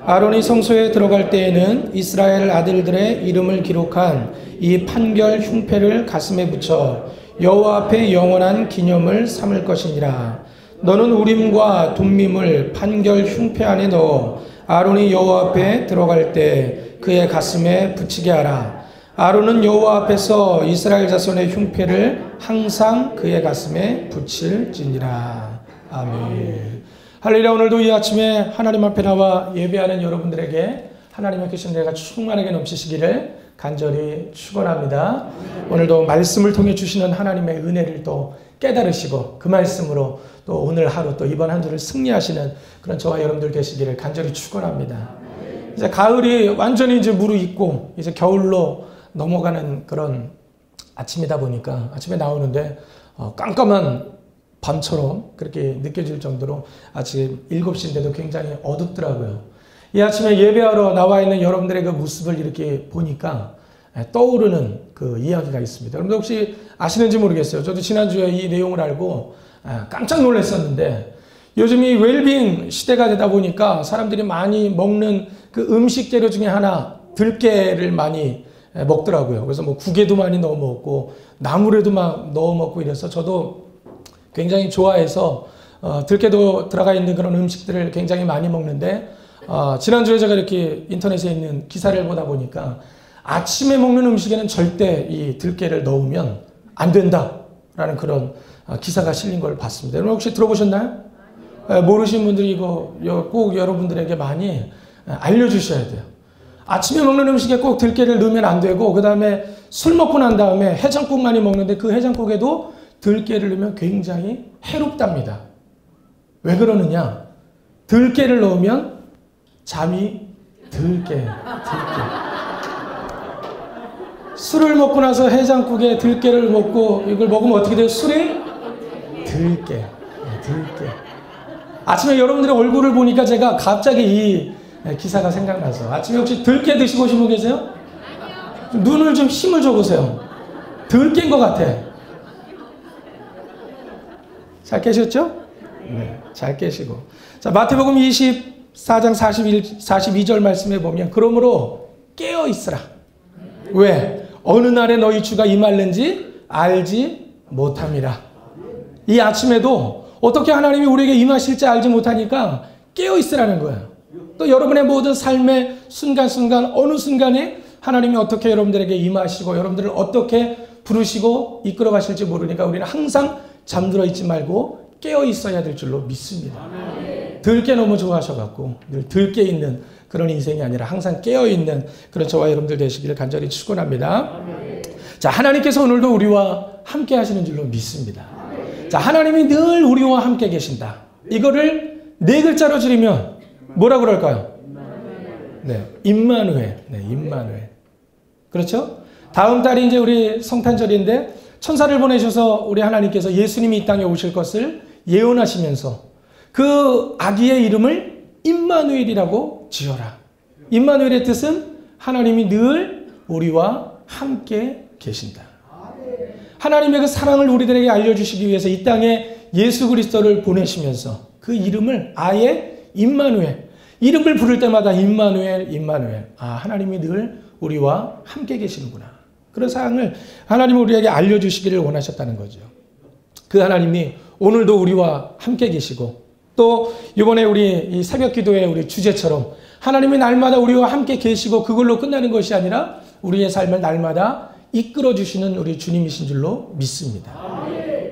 아론이 성소에 들어갈 때에는 이스라엘 아들들의 이름을 기록한 이 판결 흉패를 가슴에 붙여 여호와 앞에 영원한 기념을 삼을 것이니라. 너는 우림과 둠밈을 판결 흉패 안에 넣어 아론이 여호와 앞에 들어갈 때 그의 가슴에 붙이게 하라. 아론은 여호와 앞에서 이스라엘 자손의 흉패를 항상 그의 가슴에 붙일지니라. 아멘. 할렐루야. 오늘도 이 아침에 하나님 앞에 나와 예배하는 여러분들에게 하나님의 계신 은혜가 충만하게 넘치시기를 간절히 축원합니다. 오늘도 말씀을 통해 주시는 하나님의 은혜를 또 깨달으시고 그 말씀으로 또 오늘 하루 또 이번 한 주를 승리하시는 그런 저와 여러분들 되시기를 간절히 축원합니다. 이제 가을이 완전히 이제 무르익고 이제 겨울로 넘어가는 그런 아침이다 보니까 아침에 나오는데 깜깜한 밤처럼 그렇게 느껴질 정도로 아침 7시인데도 굉장히 어둡더라고요. 이 아침에 예배하러 나와 있는 여러분들의 그 모습을 이렇게 보니까 떠오르는 그 이야기가 있습니다. 여러분들 혹시 아시는지 모르겠어요. 저도 지난주에 이 내용을 알고 깜짝 놀랐었는데 요즘 이 웰빙 시대가 되다 보니까 사람들이 많이 먹는 그 음식 재료 중에 하나 들깨를 많이 먹더라고요. 그래서 뭐 국에도 많이 넣어 먹고 나물에도 막 넣어 먹고 이래서 저도 굉장히 좋아해서 들깨도 들어가 있는 그런 음식들을 굉장히 많이 먹는데 지난주에 제가 이렇게 인터넷에 있는 기사를 보다 보니까 아침에 먹는 음식에는 절대 이 들깨를 넣으면 안 된다라는 그런 기사가 실린 걸 봤습니다. 여러분 혹시 들어보셨나요? 모르시는 분들이 이거 꼭 여러분들에게 많이 알려주셔야 돼요. 아침에 먹는 음식에 꼭 들깨를 넣으면 안 되고 그 다음에 술 먹고 난 다음에 해장국 많이 먹는데 그 해장국에도 들깨를 넣으면 굉장히 해롭답니다. 왜 그러느냐? 들깨를 넣으면 잠이 들깨. 술을 먹고 나서 해장국에 들깨를 먹고 이걸 먹으면 어떻게 돼요? 술이 들깨. 아침에 여러분들의 얼굴을 보니까 제가 갑자기 이 기사가 생각나서 아침에 혹시 들깨 드시고 오신 분 계세요? 눈을 좀 힘을 줘보세요. 들깨인 것 같아. 잘 깨셨죠? 네, 잘 깨시고. 자, 마태복음 24장 42절 말씀에 보면 그러므로 깨어 있으라. 왜? 어느 날에 너희 주가 임할는지 알지 못함이라. 이 아침에도 어떻게 하나님이 우리에게 임하실지 알지 못하니까 깨어 있으라는 거예요. 또 여러분의 모든 삶의 순간순간 어느 순간에 하나님이 어떻게 여러분들에게 임하시고 여러분들을 어떻게 부르시고 이끌어 가실지 모르니까 우리는 항상 잠들어 있지 말고 깨어 있어야 될 줄로 믿습니다. 들깨 너무 좋아하셔갖고 늘 들깨 있는 그런 인생이 아니라 항상 깨어 있는 그런 저와 여러분들 되시기를 간절히 축원합니다. 자, 하나님께서 오늘도 우리와 함께 하시는 줄로 믿습니다. 자, 하나님이 늘 우리와 함께 계신다. 이거를 네 글자로 줄이면 뭐라고 그럴까요? 네, 임마누엘. 네, 임마누엘. 그렇죠? 다음 달이 이제 우리 성탄절인데 천사를 보내셔서 우리 하나님께서 예수님이 이 땅에 오실 것을 예언하시면서 그 아기의 이름을 임마누엘이라고 지어라. 임마누엘의 뜻은 하나님이 늘 우리와 함께 계신다. 하나님의 그 사랑을 우리들에게 알려주시기 위해서 이 땅에 예수 그리스도를 보내시면서 그 이름을 아예 임마누엘, 이름을 부를 때마다 임마누엘, 임마누엘. 아, 하나님이 늘 우리와 함께 계시는구나. 그런 사랑을 하나님은 우리에게 알려주시기를 원하셨다는 거죠. 그 하나님이 오늘도 우리와 함께 계시고 또 이번에 우리 이 새벽 기도의 우리 주제처럼 하나님이 날마다 우리와 함께 계시고 그걸로 끝나는 것이 아니라 우리의 삶을 날마다 이끌어 주시는 우리 주님이신 줄로 믿습니다.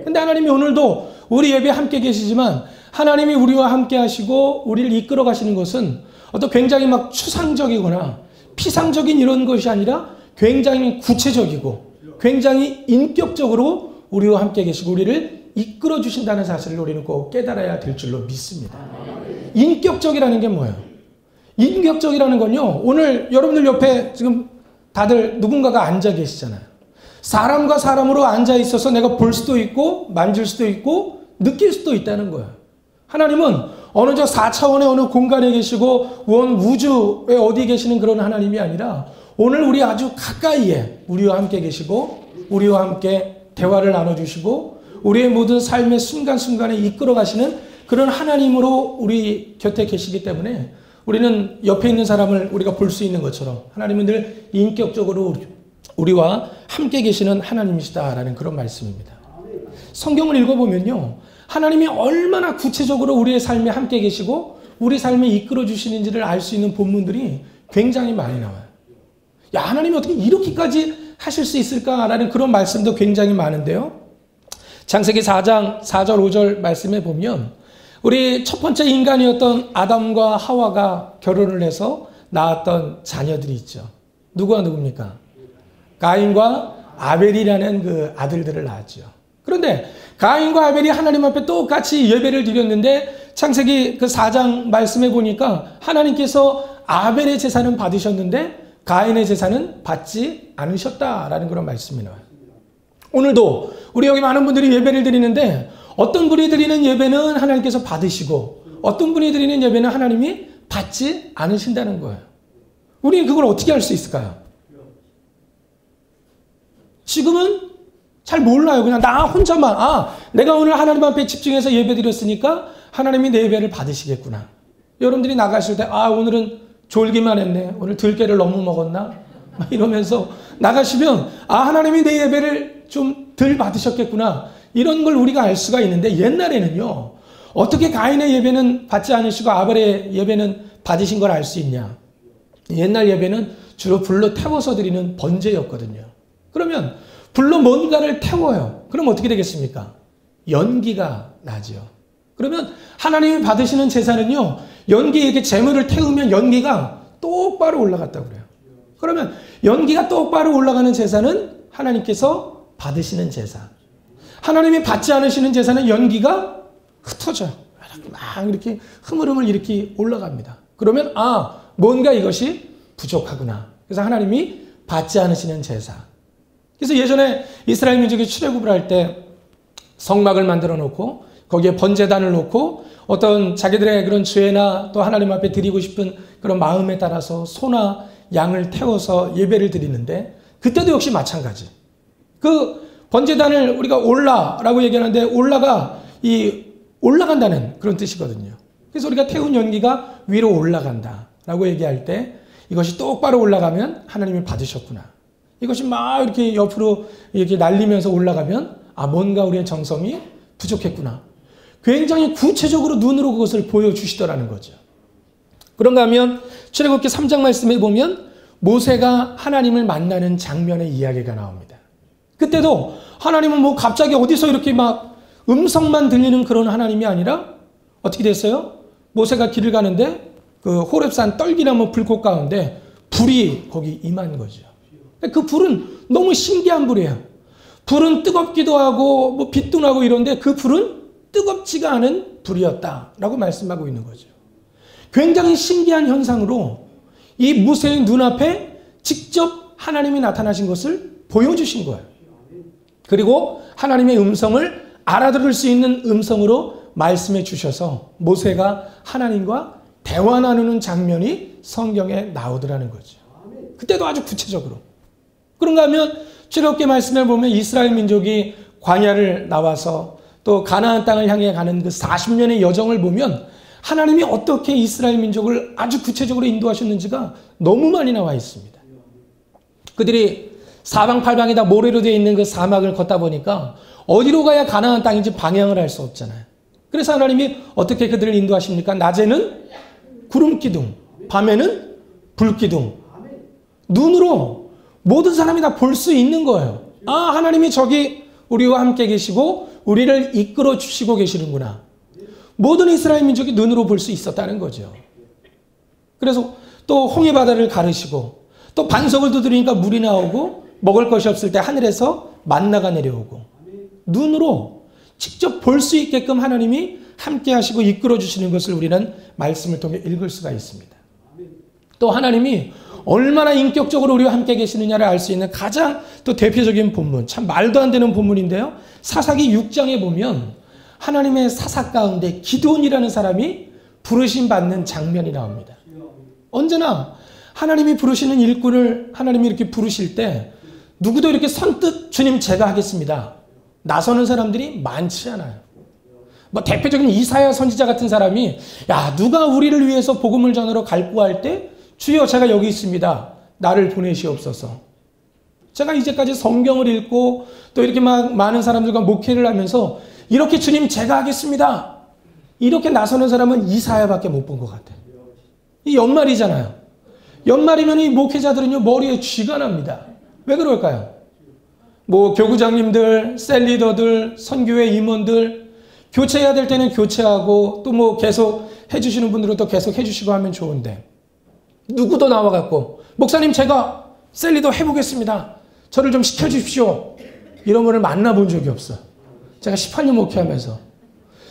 근데 하나님이 오늘도 우리 예배에 함께 계시지만 하나님이 우리와 함께 하시고 우리를 이끌어 가시는 것은 어떤 굉장히 막 추상적이거나 피상적인 이런 것이 아니라 굉장히 구체적이고 굉장히 인격적으로 우리와 함께 계시고 우리를 이끌어 주신다는 사실을 우리는 꼭 깨달아야 될 줄로 믿습니다. 인격적이라는 게 뭐예요? 인격적이라는 건요, 오늘 여러분들 옆에 지금 다들 누군가가 앉아 계시잖아요. 사람과 사람으로 앉아 있어서 내가 볼 수도 있고 만질 수도 있고 느낄 수도 있다는 거예요. 하나님은 어느 저 4차원의 어느 공간에 계시고 원 우주에 어디 계시는 그런 하나님이 아니라 오늘 우리 아주 가까이에 우리와 함께 계시고 우리와 함께 대화를 나눠주시고 우리의 모든 삶의 순간순간에 이끌어 가시는 그런 하나님으로 우리 곁에 계시기 때문에 우리는 옆에 있는 사람을 우리가 볼 수 있는 것처럼 하나님은 늘 인격적으로 우리와 함께 계시는 하나님이시다라는 그런 말씀입니다. 성경을 읽어보면요, 하나님이 얼마나 구체적으로 우리의 삶에 함께 계시고 우리 삶에 이끌어 주시는지를 알 수 있는 본문들이 굉장히 많이 나와요. 야, 하나님이 어떻게 이렇게까지 하실 수 있을까라는 그런 말씀도 굉장히 많은데요. 창세기 4장 4절 5절 말씀에 보면 우리 첫 번째 인간이었던 아담과 하와가 결혼을 해서 낳았던 자녀들이 있죠. 누구와 누굽니까? 가인과 아벨이라는 그 아들들을 낳았죠. 그런데 가인과 아벨이 하나님 앞에 똑같이 예배를 드렸는데 창세기 그 4장 말씀에 보니까 하나님께서 아벨의 제사는 받으셨는데 가인의 제사는 받지 않으셨다라는 그런 말씀이 나와요. 오늘도 우리 여기 많은 분들이 예배를 드리는데 어떤 분이 드리는 예배는 하나님께서 받으시고 어떤 분이 드리는 예배는 하나님이 받지 않으신다는 거예요. 우리는 그걸 어떻게 할 수 있을까요? 지금은 잘 몰라요. 그냥 나 혼자만 내가 오늘 하나님 앞에 집중해서 예배 드렸으니까 하나님이 내 예배를 받으시겠구나. 여러분들이 나가실 때 오늘은 졸기만 했네. 오늘 들깨를 너무 먹었나? 막 이러면서 나가시면 하나님이 내 예배를 좀 덜 받으셨겠구나. 이런 걸 우리가 알 수가 있는데 옛날에는요. 어떻게 가인의 예배는 받지 않으시고 아벨의 예배는 받으신 걸 알 수 있냐. 옛날 예배는 주로 불로 태워서 드리는 번제였거든요. 그러면 불로 뭔가를 태워요. 그럼 어떻게 되겠습니까? 연기가 나죠. 그러면 하나님이 받으시는 제사는요. 연기에 이렇게 재물을 태우면 연기가 똑바로 올라갔다고 그래요. 그러면 연기가 똑바로 올라가는 제사는 하나님께서 받으시는 제사. 하나님이 받지 않으시는 제사는 연기가 흩어져요. 막 이렇게 흐물흐물 이렇게 올라갑니다. 그러면 뭔가 이것이 부족하구나. 그래서 하나님이 받지 않으시는 제사. 그래서 예전에 이스라엘 민족이 출애굽을 할 때 성막을 만들어 놓고 거기에 번제단을 놓고 어떤 자기들의 그런 죄나 또 하나님 앞에 드리고 싶은 그런 마음에 따라서 소나 양을 태워서 예배를 드리는데 그때도 역시 마찬가지. 그 번제단을 우리가 올라라고 얘기하는데 올라가 올라간다는 그런 뜻이거든요. 그래서 우리가 태운 연기가 위로 올라간다라고 얘기할 때 이것이 똑바로 올라가면 하나님이 받으셨구나. 이것이 막 이렇게 옆으로 이렇게 날리면서 올라가면 뭔가 우리의 정성이 부족했구나. 굉장히 구체적으로 눈으로 그것을 보여주시더라는 거죠. 그런가 하면 출애굽기 3장 말씀에 보면 모세가 하나님을 만나는 장면의 이야기가 나옵니다. 그때도 하나님은 갑자기 어디서 이렇게 막 음성만 들리는 그런 하나님이 아니라 어떻게 됐어요? 모세가 길을 가는데 그 호렙산 떨기나무 불꽃 가운데 불이 거기 임한 거죠. 그 불은 너무 신기한 불이에요. 불은 뜨겁기도 하고 빛도 나고 이런데 그 불은 뜨겁지가 않은 불이었다라고 말씀하고 있는 거죠. 굉장히 신기한 현상으로 이 모세의 눈앞에 직접 하나님이 나타나신 것을 보여주신 거예요. 그리고 하나님의 음성을 알아들을 수 있는 음성으로 말씀해 주셔서 모세가 하나님과 대화 나누는 장면이 성경에 나오더라는 거죠. 그때도 아주 구체적으로. 그런가 하면 출애굽기 말씀을 보면 이스라엘 민족이 광야를 나와서 또 가나안 땅을 향해 가는 그 40년의 여정을 보면 하나님이 어떻게 이스라엘 민족을 아주 구체적으로 인도하셨는지가 너무 많이 나와 있습니다. 그들이 사방팔방이 다 모래로 되어 있는 그 사막을 걷다 보니까 어디로 가야 가나안 땅인지 방향을 알 수 없잖아요. 그래서 하나님이 어떻게 그들을 인도하십니까? 낮에는 구름기둥, 밤에는 불기둥. 눈으로 모든 사람이 다 볼 수 있는 거예요. 하나님이 저기 우리와 함께 계시고 우리를 이끌어 주시고 계시는구나. 모든 이스라엘 민족이 눈으로 볼 수 있었다는 거죠. 그래서 또 홍해 바다를 가르시고 또 반석을 두드리니까 물이 나오고 먹을 것이 없을 때 하늘에서 만나가 내려오고 눈으로 직접 볼 수 있게끔 하나님이 함께 하시고 이끌어 주시는 것을 우리는 말씀을 통해 읽을 수가 있습니다. 또 하나님이 얼마나 인격적으로 우리와 함께 계시느냐를 알 수 있는 가장 또 대표적인 본문, 참 말도 안 되는 본문인데요. 사사기 6장에 보면 하나님의 사사 가운데 기드온이라는 사람이 부르심 받는 장면이 나옵니다. 언제나 하나님이 부르시는 일꾼을 하나님이 이렇게 부르실 때 누구도 이렇게 선뜻 주님 제가 하겠습니다. 나서는 사람들이 많지 않아요. 뭐 대표적인 이사야 선지자 같은 사람이 야, 누가 우리를 위해서 복음을 전하러 갈구할 때 주여 제가 여기 있습니다. 나를 보내시옵소서. 제가 이제까지 성경을 읽고 또 이렇게 많은 사람들과 목회를 하면서 이렇게 주님 제가 하겠습니다. 이렇게 나서는 사람은 이사야밖에 못 본 것 같아요. 이 연말이잖아요. 연말이면 이 목회자들은요 머리에 쥐가 납니다. 왜 그럴까요? 뭐 교구장님들, 셀리더들, 선교회 임원들 교체해야 될 때는 교체하고 또 뭐 계속 해주시는 분들은 또 계속 해주시고 하면 좋은데 누구도 나와갖고 목사님 제가 셀리더 해보겠습니다. 저를 좀 시켜주십시오. 이런 분을 만나본 적이 없어. 제가 18년 목회하면서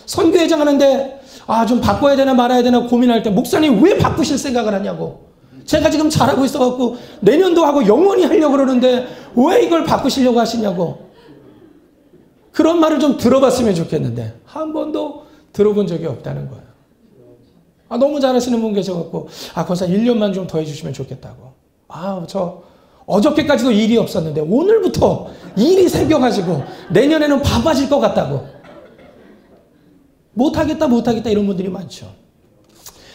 선교회장 하는데 좀 바꿔야 되나 말아야 되나 고민할 때 목사님 왜 바꾸실 생각을 하냐고. 제가 지금 잘하고 있어갖고 내년도 하고 영원히 하려고 그러는데 왜 이걸 바꾸시려고 하시냐고. 그런 말을 좀 들어봤으면 좋겠는데 한 번도 들어본 적이 없다는 거예요. 너무 잘하시는 분 계셔갖고 권사 1년만 좀 더 해주시면 좋겠다고. 저 어저께까지도 일이 없었는데 오늘부터 일이 생겨가지고 내년에는 바빠질 것 같다고. 못하겠다 이런 분들이 많죠.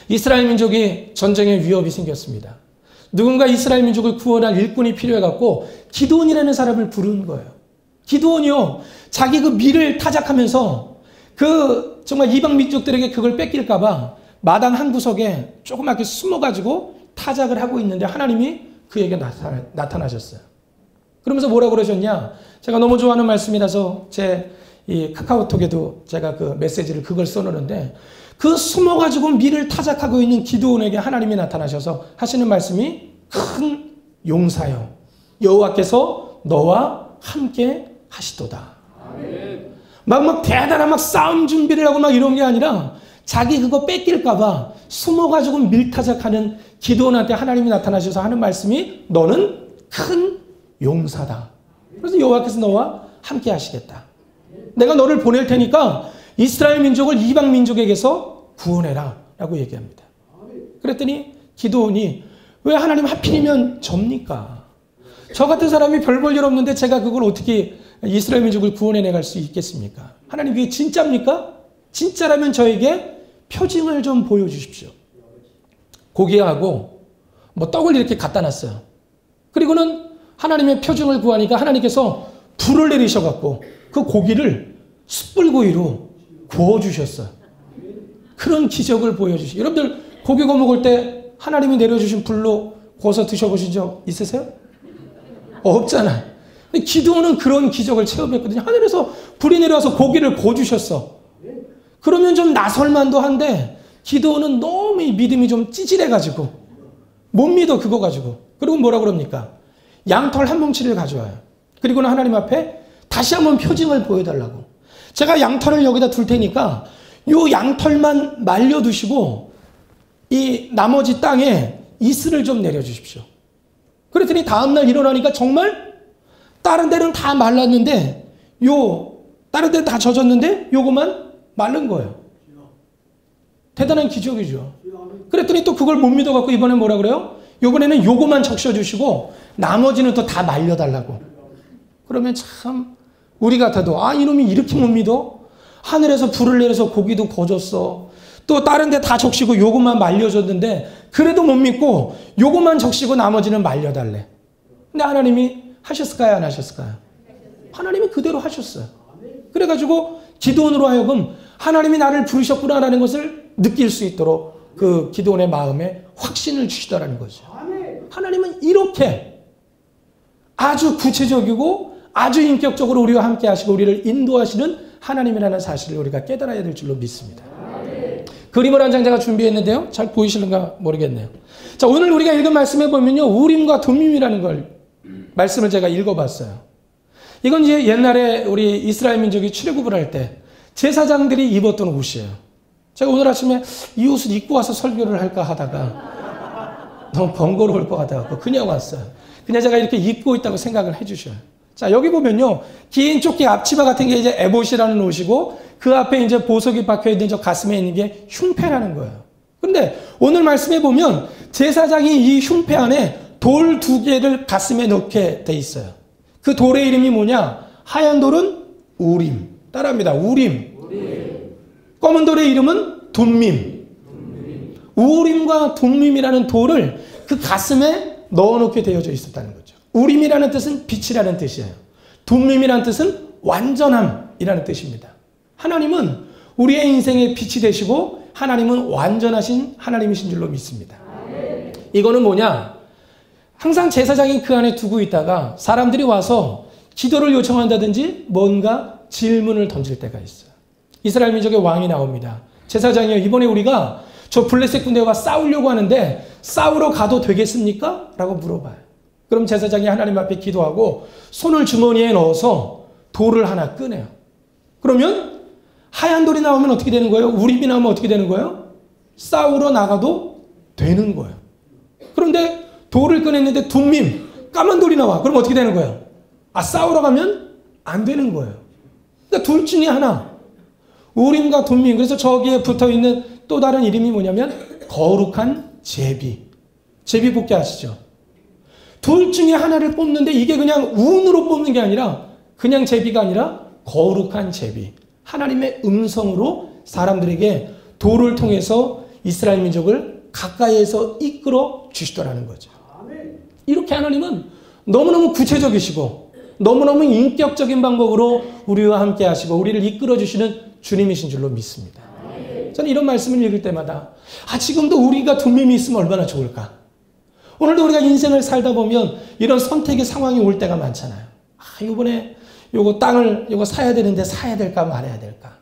이스라엘 민족이 전쟁의 위협이 생겼습니다. 누군가 이스라엘 민족을 구원할 일꾼이 필요해갖고 기드온이라는 사람을 부른 거예요. 기드온이요, 자기 그 밀을 타작하면서 정말 이방 민족들에게 그걸 뺏길까봐 마당 한 구석에 조그맣게 숨어가지고 타작을 하고 있는데 하나님이 그에게 나타나셨어요. 그러면서 뭐라고 그러셨냐? 제가 너무 좋아하는 말씀이라서 제 이 카카오톡에도 제가 그 메시지를 그걸 써놓는데 그 숨어가지고 밀을 타작하고 있는 기드온에게 하나님이 나타나셔서 하시는 말씀이 큰 용사여 여호와께서 너와 함께 하시도다. 막 대단한 싸움 준비를 하고 이런 게 아니라 자기 그거 뺏길까봐 숨어가지고 밀타작하는 기드온한테 하나님이 나타나셔서 하는 말씀이 너는 큰 용사다. 그래서 여호와께서 너와 함께 하시겠다. 내가 너를 보낼 테니까 이스라엘 민족을 이방 민족에게서 구원해라 라고 얘기합니다. 그랬더니 기드온이 왜 하나님 하필이면 접니까? 저 같은 사람이 별 볼 일 없는데 제가 그걸 어떻게 이스라엘 민족을 구원해 내갈 수 있겠습니까? 하나님 그게 진짜입니까? 진짜라면 저에게 표징을 좀 보여주십시오. 고기하고 떡을 이렇게 갖다 놨어요. 그리고는 하나님의 표징을 구하니까 하나님께서 불을 내리셔갖고 그 고기를 숯불구이로 구워주셨어요. 그런 기적을 보여주시죠. 여러분들 고기 구워 먹을 때 하나님이 내려주신 불로 구워서 드셔보신 적 있으세요? 없잖아요. 근데 기드온은 그런 기적을 체험했거든요. 하늘에서 불이 내려와서 고기를 구워주셨어. 그러면 좀 나설만도 한데 기드온은 너무 이 믿음이 좀 찌질해가지고 못 믿어 그거 가지고. 그리고 뭐라 그럽니까? 양털 한 뭉치를 가져와요. 그리고는 하나님 앞에 다시 한번 표징을 보여달라고. 제가 양털을 여기다 둘 테니까 요 양털만 말려두시고 이 나머지 땅에 이슬을 좀 내려주십시오. 그랬더니 다음날 일어나니까 정말 다른 데는 다 말랐는데 다른 데는 다 젖었는데 요거만 마른 거예요. 대단한 기적이죠. 그랬더니 또 그걸 못 믿어갖고 이번에 뭐라 그래요? 요번에는 요거만 적셔주시고 나머지는 또 다 말려달라고. 그러면 참 우리 같아도 이놈이 이렇게 못 믿어? 하늘에서 불을 내려서 고기도 구워줬어. 또 다른 데 다 적시고 요것만 말려줬는데 그래도 못 믿고 요것만 적시고 나머지는 말려달래. 근데 하나님이 하셨을까요? 안 하셨을까요? 하나님이 그대로 하셨어요. 그래가지고 기드온으로 하여금 하나님이 나를 부르셨구나라는 것을 느낄 수 있도록 그 기드온의 마음에 확신을 주시더라는 거죠. 하나님은 이렇게 아주 구체적이고 아주 인격적으로 우리와 함께 하시고 우리를 인도하시는 하나님이라는 사실을 우리가 깨달아야 될 줄로 믿습니다. 그림을 한 장 제가 준비했는데요. 잘 보이시는가 모르겠네요. 자, 오늘 우리가 읽은 말씀에 보면요. 우림과 둠밈이라는 걸 말씀을 제가 읽어봤어요. 이건 이제 옛날에 우리 이스라엘 민족이 출애굽을 할 때 제사장들이 입었던 옷이에요. 제가 오늘 아침에 이 옷을 입고 와서 설교를 할까 하다가 너무 번거로울 것 같아서 그냥 왔어요. 그냥 제가 이렇게 입고 있다고 생각을 해주셔요. 자, 여기 보면요. 긴 조끼 앞치마 같은 게 이제 에봇이라는 옷이고 그 앞에 이제 보석이 박혀있는 저 가슴에 있는 게 흉패라는 거예요. 그런데 오늘 말씀에 보면 제사장이 이 흉패 안에 돌 2개를 가슴에 넣게 돼 있어요. 그 돌의 이름이 뭐냐? 하얀 돌은 우림. 따라합니다. 우림. 검은 돌의 이름은 둠밈. 우림과 둠밈이라는 돌을 그 가슴에 넣어놓게 되어져 있었다는 거죠. 우림이라는 뜻은 빛이라는 뜻이에요. 둠밈이라는 뜻은 완전함이라는 뜻입니다. 하나님은 우리의 인생의 빛이 되시고 하나님은 완전하신 하나님이신 줄로 믿습니다. 이거는 뭐냐? 항상 제사장이 그 안에 두고 있다가 사람들이 와서 기도를 요청한다든지 뭔가 질문을 던질 때가 있어요. 이스라엘 민족의 왕이 나옵니다. 제사장이요, 이번에 우리가 저 블레셋 군대와 싸우려고 하는데 싸우러 가도 되겠습니까? 라고 물어봐요. 그럼 제사장이 하나님 앞에 기도하고 손을 주머니에 넣어서 돌을 하나 꺼내요. 그러면 하얀 돌이 나오면 어떻게 되는 거예요? 우림이 나오면 어떻게 되는 거예요? 싸우러 나가도 되는 거예요. 그런데 돌을 꺼냈는데 둠밈, 까만 돌이 나와. 그럼 어떻게 되는 거예요? 싸우러 가면 안 되는 거예요. 그러니까 둘 중에 하나. 우림과 둠밈. 그래서 저기에 붙어있는 또 다른 이름이 뭐냐면 거룩한 제비. 제비 뽑기 아시죠? 둘 중에 하나를 뽑는데 이게 그냥 운으로 뽑는 게 아니라 그냥 제비가 아니라 거룩한 제비. 하나님의 음성으로 사람들에게 돌을 통해서 이스라엘 민족을 가까이에서 이끌어 주시더라는 거죠. 이렇게 하나님은 너무너무 구체적이시고 너무너무 인격적인 방법으로 우리와 함께 하시고 우리를 이끌어 주시는 주님이신 줄로 믿습니다. 저는 이런 말씀을 읽을 때마다 지금도 우리가 둠밈이 있으면 얼마나 좋을까. 오늘도 우리가 인생을 살다 보면 이런 선택의 상황이 올 때가 많잖아요. 이번에 요거 땅을 요거 사야 되는데 사야 될까 말아야 될까.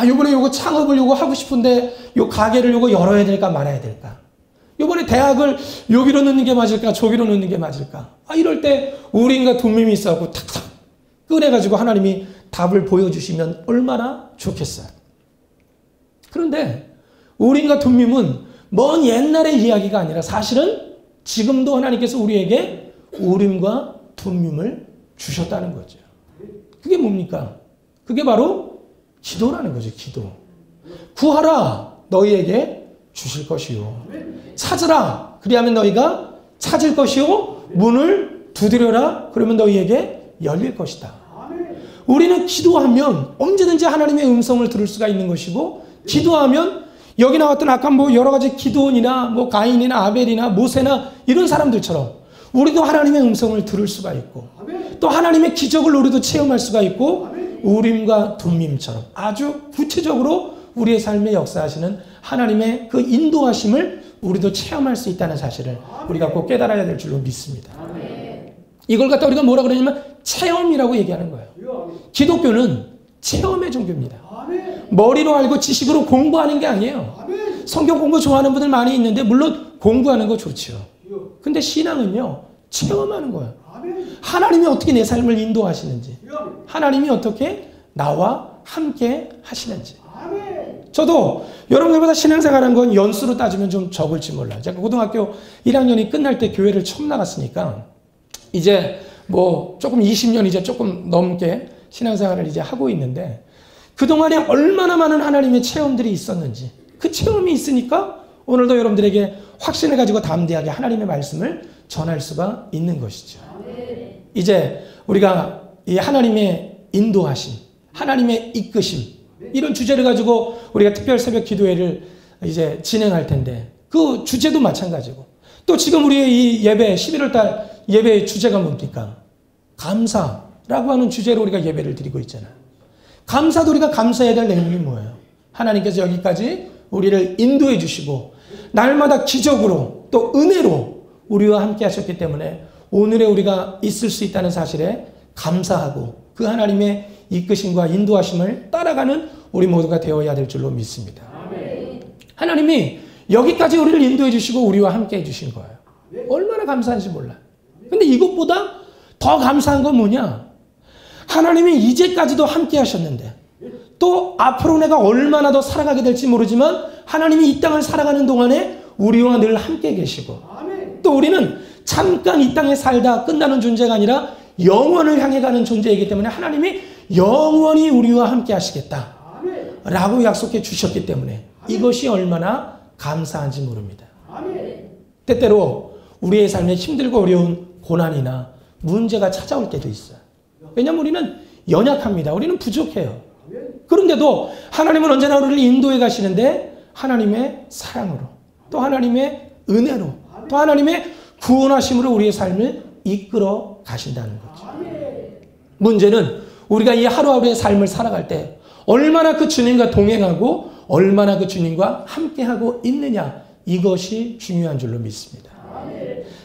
요번에 요거 창업을 요거 하고 싶은데 요 가게를 요거 열어야 될까 말아야 될까. 요번에 대학을 여기로 넣는 게 맞을까 저기로 넣는 게 맞을까. 이럴 때 우림과 둠밈이 있어갖고 탁탁 꺼내가지고 하나님이 답을 보여주시면 얼마나 좋겠어요. 그런데 우림과 둠밈은 먼 옛날의 이야기가 아니라 사실은 지금도 하나님께서 우리에게 우림과 둠밈을 주셨다는 거죠. 그게 뭡니까? 그게 바로 기도라는 거죠. 기도. 구하라 너희에게 주실 것이요. 찾으라 그리하면 너희가 찾을 것이요. 문을 두드려라 그러면 너희에게 열릴 것이다. 우리는 기도하면 언제든지 하나님의 음성을 들을 수가 있는 것이고 기도하면 여기 나왔던 아까 뭐 여러 가지 기도원이나 뭐 가인이나 아벨이나 모세나 이런 사람들처럼 우리도 하나님의 음성을 들을 수가 있고 또 하나님의 기적을 우리도 체험할 수가 있고 우림과 둠밈처럼 아주 구체적으로 우리의 삶에 역사하시는 하나님의 그 인도하심을 우리도 체험할 수 있다는 사실을 우리가 꼭 깨달아야 될 줄로 믿습니다. 이걸 갖다 우리가 뭐라 그러냐면 체험이라고 얘기하는 거예요. 기독교는 체험의 종교입니다. 머리로 알고 지식으로 공부하는 게 아니에요. 성경 공부 좋아하는 분들 많이 있는데 물론 공부하는 거 좋죠. 근데 신앙은요 체험하는 거예요. 하나님이 어떻게 내 삶을 인도하시는지 하나님이 어떻게 나와 함께 하시는지. 저도 여러분들보다 신앙생활한 건 연수로 따지면 좀 적을지 몰라요. 제가 고등학교 1학년이 끝날 때 교회를 처음 나갔으니까 이제 뭐 조금 20년 이제 조금 넘게 신앙생활을 이제 하고 있는데 그동안에 얼마나 많은 하나님의 체험들이 있었는지 그 체험이 있으니까 오늘도 여러분들에게 확신을 가지고 담대하게 하나님의 말씀을 전할 수가 있는 것이죠. 이제 우리가 이 하나님의 인도하심, 하나님의 이끄심 이런 주제를 가지고 우리가 특별 새벽 기도회를 이제 진행할 텐데 그 주제도 마찬가지고 또 지금 우리의 이 예배 11월 달 예배의 주제가 뭡니까? 감사라고 하는 주제로 우리가 예배를 드리고 있잖아요. 감사도 우리가 감사해야 될 내용이 뭐예요? 하나님께서 여기까지 우리를 인도해 주시고 날마다 기적으로 또 은혜로 우리와 함께 하셨기 때문에 오늘에 우리가 있을 수 있다는 사실에 감사하고 그 하나님의 이끄심과 인도하심을 따라가는 우리 모두가 되어야 될 줄로 믿습니다. 하나님이 여기까지 우리를 인도해 주시고 우리와 함께 해 주신 거예요. 얼마나 감사한지 몰라요. 근데 이것보다 더 감사한 건 뭐냐? 하나님이 이제까지도 함께 하셨는데 또 앞으로 내가 얼마나 더 살아가게 될지 모르지만 하나님이 이 땅을 살아가는 동안에 우리와 늘 함께 계시고 또 우리는 잠깐 이 땅에 살다 끝나는 존재가 아니라 영원을 향해 가는 존재이기 때문에 하나님이 영원히 우리와 함께 하시겠다 라고 약속해 주셨기 때문에 이것이 얼마나 감사한지 모릅니다. 때때로 우리의 삶에 힘들고 어려운 고난이나 문제가 찾아올 때도 있어요. 왜냐하면 우리는 연약합니다. 우리는 부족해요. 그런데도 하나님은 언제나 우리를 인도해 가시는데 하나님의 사랑으로, 또 하나님의 은혜로, 또 하나님의 구원하심으로 우리의 삶을 이끌어 가신다는 거죠. 문제는 우리가 이 하루하루의 삶을 살아갈 때 얼마나 그 주님과 동행하고 얼마나 그 주님과 함께하고 있느냐, 이것이 중요한 줄로 믿습니다.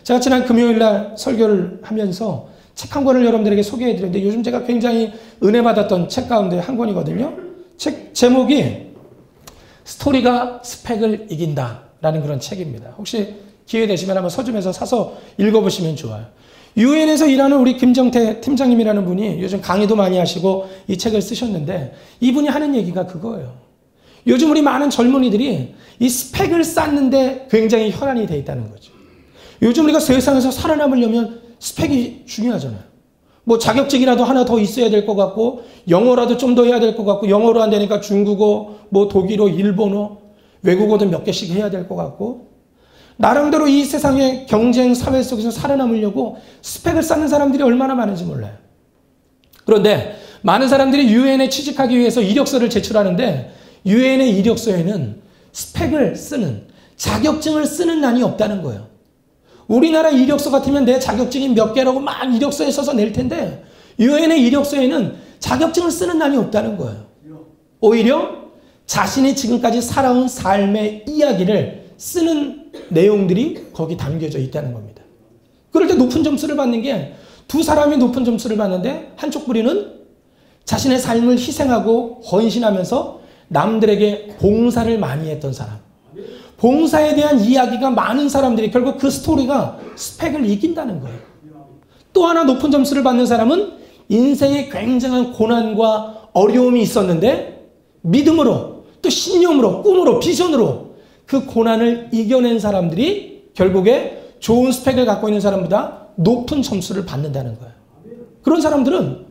제가 지난 금요일날 설교를 하면서 책 한 권을 여러분들에게 소개해 드렸는데 요즘 제가 굉장히 은혜 받았던 책 가운데 한 권이거든요. 책 제목이 스토리가 스펙을 이긴다 라는 그런 책입니다. 혹시 기회 되시면 한번 서점에서 사서 읽어보시면 좋아요. 유엔에서 일하는 우리 김정태 팀장님이라는 분이 요즘 강의도 많이 하시고 이 책을 쓰셨는데, 이분이 하는 얘기가 그거예요. 요즘 우리 많은 젊은이들이 이 스펙을 쌓는데 굉장히 혈안이 돼 있다는 거죠. 요즘 우리가 세상에서 살아남으려면 스펙이 중요하잖아요. 뭐 자격증이라도 하나 더 있어야 될 것 같고, 영어라도 좀 더 해야 될 것 같고, 영어로 안 되니까 중국어, 뭐 독일어, 일본어, 외국어도 몇 개씩 해야 될 것 같고, 나름대로 이 세상의 경쟁 사회 속에서 살아남으려고 스펙을 쌓는 사람들이 얼마나 많은지 몰라요. 그런데 많은 사람들이 유엔에 취직하기 위해서 이력서를 제출하는데, 유엔의 이력서에는 스펙을 쓰는, 자격증을 쓰는 난이 없다는 거예요. 우리나라 이력서 같으면 내 자격증이 몇 개라고 막 이력서에 써서 낼 텐데, 유엔의 이력서에는 자격증을 쓰는 난이 없다는 거예요. 오히려 자신이 지금까지 살아온 삶의 이야기를 쓰는 내용들이 거기 담겨져 있다는 겁니다. 그럴 때 높은 점수를 받는 게, 두 사람이 높은 점수를 받는데 한쪽 부리는 자신의 삶을 희생하고 헌신하면서 남들에게 봉사를 많이 했던 사람, 봉사에 대한 이야기가 많은 사람들이 결국 그 스토리가 스펙을 이긴다는 거예요. 또 하나 높은 점수를 받는 사람은 인생에 굉장한 고난과 어려움이 있었는데 믿음으로, 또 신념으로, 꿈으로, 비전으로 그 고난을 이겨낸 사람들이 결국에 좋은 스펙을 갖고 있는 사람보다 높은 점수를 받는다는 거예요. 그런 사람들은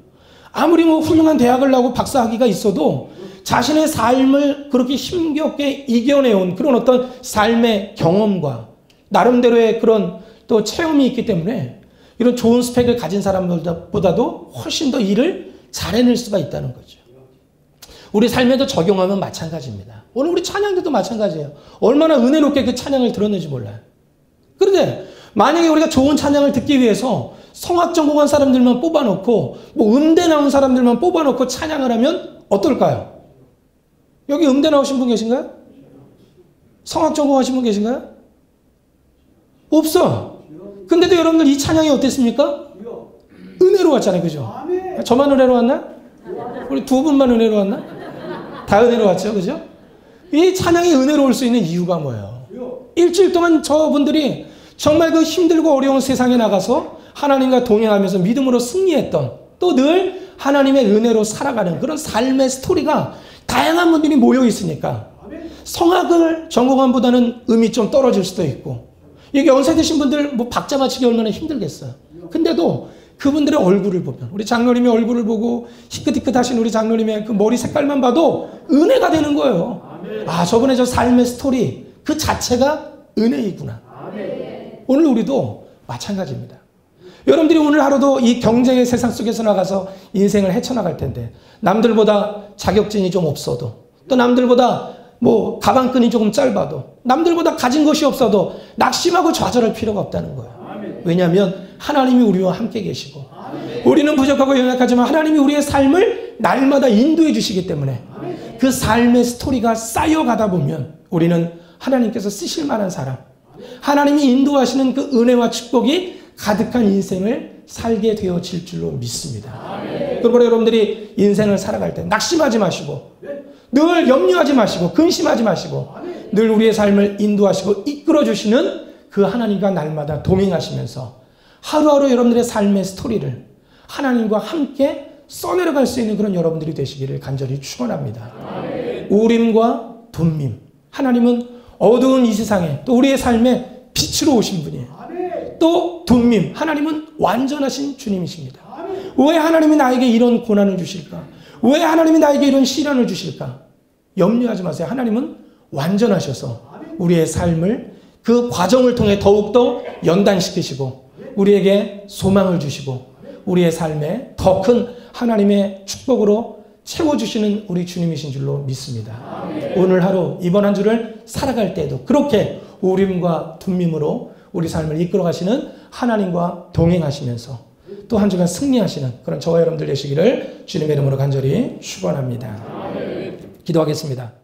아무리 뭐 훌륭한 대학을 나오고 박사학위가 있어도 자신의 삶을 그렇게 힘겹게 이겨내온 그런 어떤 삶의 경험과 나름대로의 그런 또 체험이 있기 때문에 이런 좋은 스펙을 가진 사람보다도 훨씬 더 일을 잘 해낼 수가 있다는 거죠. 우리 삶에도 적용하면 마찬가지입니다. 오늘 우리 찬양들도 마찬가지예요. 얼마나 은혜롭게 그 찬양을 들었는지 몰라요. 그런데 만약에 우리가 좋은 찬양을 듣기 위해서 성악 전공한 사람들만 뽑아놓고 뭐 음대 나온 사람들만 뽑아놓고 찬양을 하면 어떨까요? 여기 음대 나오신 분 계신가요? 성악 전공하신 분 계신가요? 없어. 근데도 여러분들 이 찬양이 어땠습니까? 은혜로웠잖아요. 그죠? 저만 은혜로웠나? 우리 두 분만 은혜로웠나? 다 은혜로웠죠. 그죠? 이 찬양이 은혜로울 수 있는 이유가 뭐예요? 일주일 동안 저분들이 정말 그 힘들고 어려운 세상에 나가서 하나님과 동행하면서 믿음으로 승리했던, 또 늘 하나님의 은혜로 살아가는 그런 삶의 스토리가 다양한 분들이 모여 있으니까 성악을 전공한보다는 음이 좀 떨어질 수도 있고, 여기 연세 드신 분들 뭐 박자 맞추기 얼마나 힘들겠어요. 근데도 그분들의 얼굴을 보면, 우리 장로님의 얼굴을 보고 희끗희끗하신 우리 장로님의 그 머리 색깔만 봐도 은혜가 되는 거예요. 아, 저분의 저 삶의 스토리 그 자체가 은혜이구나. 오늘 우리도 마찬가지입니다. 여러분들이 오늘 하루도 이 경쟁의 세상 속에서 나가서 인생을 헤쳐나갈 텐데, 남들보다 자격증이 좀 없어도, 또 남들보다 뭐 가방끈이 조금 짧아도, 남들보다 가진 것이 없어도 낙심하고 좌절할 필요가 없다는 거예요. 왜냐하면 하나님이 우리와 함께 계시고, 우리는 부족하고 연약하지만 하나님이 우리의 삶을 날마다 인도해 주시기 때문에 그 삶의 스토리가 쌓여가다 보면 우리는 하나님께서 쓰실 만한 사람, 하나님이 인도하시는 그 은혜와 축복이 가득한 인생을 살게 되어질 줄로 믿습니다. 그러므로 여러분들이 인생을 살아갈 때 낙심하지 마시고, 늘 염려하지 마시고, 근심하지 마시고, 늘 우리의 삶을 인도하시고 이끌어주시는 그 하나님과 날마다 동행하시면서 하루하루 여러분들의 삶의 스토리를 하나님과 함께 써내려갈 수 있는 그런 여러분들이 되시기를 간절히 축원합니다. 우림과 둠밈, 하나님은 어두운 이 세상에 또 우리의 삶에 빛으로 오신 분이에요. 또 둠밈, 하나님은 완전하신 주님이십니다. 왜 하나님이 나에게 이런 고난을 주실까? 왜 하나님이 나에게 이런 시련을 주실까? 염려하지 마세요. 하나님은 완전하셔서 우리의 삶을 그 과정을 통해 더욱더 연단시키시고 우리에게 소망을 주시고 우리의 삶에 더 큰 하나님의 축복으로 채워주시는 우리 주님이신 줄로 믿습니다. 오늘 하루 이번 한 주를 살아갈 때도 그렇게 우림과 둠밈으로 우리 삶을 이끌어 가시는 하나님과 동행하시면서 또 한 주간 승리하시는 그런 저와 여러분들 되시기를 주님의 이름으로 간절히 축원합니다. 기도하겠습니다.